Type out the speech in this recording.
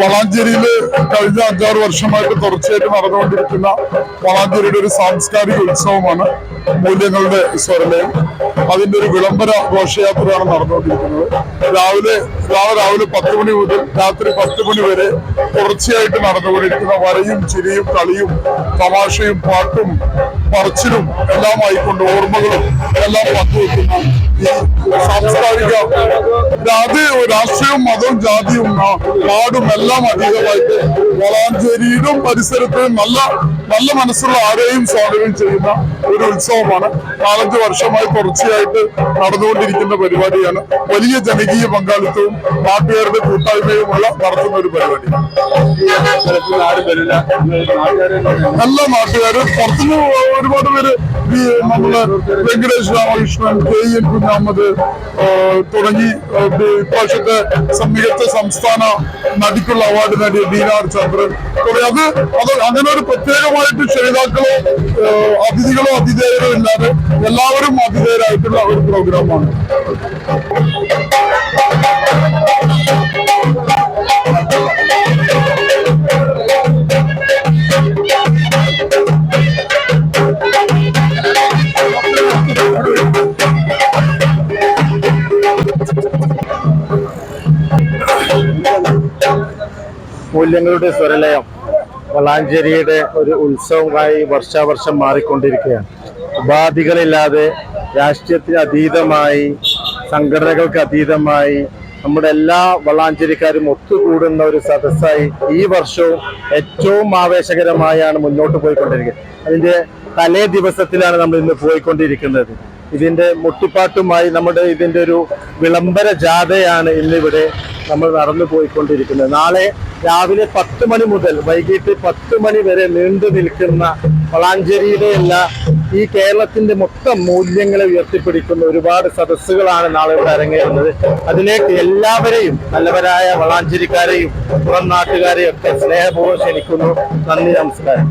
വളാഞ്ചേരിയിൽ കഴിഞ്ഞ 5-6 വർഷമായിട്ട് തുടർച്ചയായിട്ട് നടന്നുകൊണ്ടിരിക്കുന്ന വളാഞ്ചേരിയുടെ ഒരു സാംസ്കാരിക ഉത്സവമാണ് മൂല്യങ്ങളുടെ സ്വരലയം. അതിന്റെ ഒരു വിളംബര ഘോഷയാത്രയാണ് നടന്നുകൊണ്ടിരിക്കുന്നത്. രാവിലെ 10 മണി മുതൽ രാത്രി 10 മണി വരെ തുടർച്ചയായിട്ട് നടന്നുകൊണ്ടിരിക്കുന്ന വരയും ചിരിയും കളിയും തമാശയും പാട്ടും പറച്ചിലും എല്ലാമായിക്കൊണ്ട് ഓർമ്മകളും എല്ലാം പങ്കുവെക്കുന്ന ഈ സാംസ്കാരിക രാഷ്ട്രീയവും മതവും ജാതിയും നാടും എല്ലാം അതീതമായിട്ട് വളാഞ്ചേരിയിലും പരിസരത്തും നല്ല മനസ്സുള്ള ആരെയും സ്വാഗതം ചെയ്യുന്ന ഒരു ഉത്സവമാണ്. 4-5 വർഷമായി തുടർച്ചയായിട്ട് നടന്നുകൊണ്ടിരിക്കുന്ന പരിപാടിയാണ്. വലിയ ജനകീയ പങ്കാളിത്തവും നാട്ടുകാരുടെ കൂട്ടായ്മയുമുള്ള നടത്തുന്ന ഒരു പരിപാടി. എല്ലാ നാട്ടുകാരും പുറത്തുനിന്ന് ഒരുപാട് പേര് നമ്മള് വെങ്കടേഷ് രാമകൃഷ്ണൻ, KN കുഞ്ഞാമത് തുടങ്ങി ഇപ്രാവശ്യത്തെ മികച്ച സംസ്ഥാന നടിക്കുള്ള അവാർഡ് നേടിയ ബീനാർ ചന്ദ്രൻ തുടങ്ങി അങ്ങനെ ഒരു പ്രത്യേകമായിട്ട് ക്ഷണിതാക്കളോ അതിഥികളോ അതിഥേയരോ ഇല്ലാതെ എല്ലാവരും അതിഥേയരായിട്ടുള്ള ഒരു പ്രോഗ്രാമാണ്. മൂല്യങ്ങളുടെ സ്വരലയം വളാഞ്ചേരിയുടെ ഒരു ഉത്സവമായി വർഷാവർഷം മാറിക്കൊണ്ടിരിക്കുകയാണ്. ഉപാധികളില്ലാതെ രാഷ്ട്രീയത്തിന് അതീതമായി സംഘടനകൾക്ക് അതീതമായി നമ്മുടെ എല്ലാ വളാഞ്ചേരിക്കാരും ഒത്തുകൂടുന്ന ഒരു സദസ്സായി ഈ വർഷവും ഏറ്റവും ആവേശകരമായാണ് മുന്നോട്ട് പോയിക്കൊണ്ടിരിക്കുന്നത്. അതിൻ്റെ തലേ ദിവസത്തിലാണ് നമ്മൾ ഇന്ന് പോയിക്കൊണ്ടിരിക്കുന്നത്. ഇതിൻ്റെ മുട്ടിപ്പാട്ടുമായി ഇതിൻ്റെ ഒരു വിളംബര ജാഥയാണ് ഇന്നിവിടെ നമ്മൾ നടന്നു പോയിക്കൊണ്ടിരിക്കുന്നത്. നാളെ രാവിലെ 10 മണി മുതൽ വൈകിട്ട് 10 മണി വരെ നീണ്ടു നിൽക്കുന്ന വളാഞ്ചേരിയുടെ ഈ കേരളത്തിന്റെ മൊത്തം മൂല്യങ്ങളെ ഉയർത്തിപ്പിടിക്കുന്ന ഒരുപാട് സദസ്സുകളാണ് നാളെ ഇവിടെ അരങ്ങേറുന്നത്. അതിലേക്ക് എല്ലാവരെയും നല്ലവരായ വളാഞ്ചേരിക്കാരെയും പുറം നാട്ടുകാരെയും ഒക്കെ സ്നേഹപൂർവ്വം ക്ഷണിക്കുന്നു. നന്ദി, നമസ്കാരം.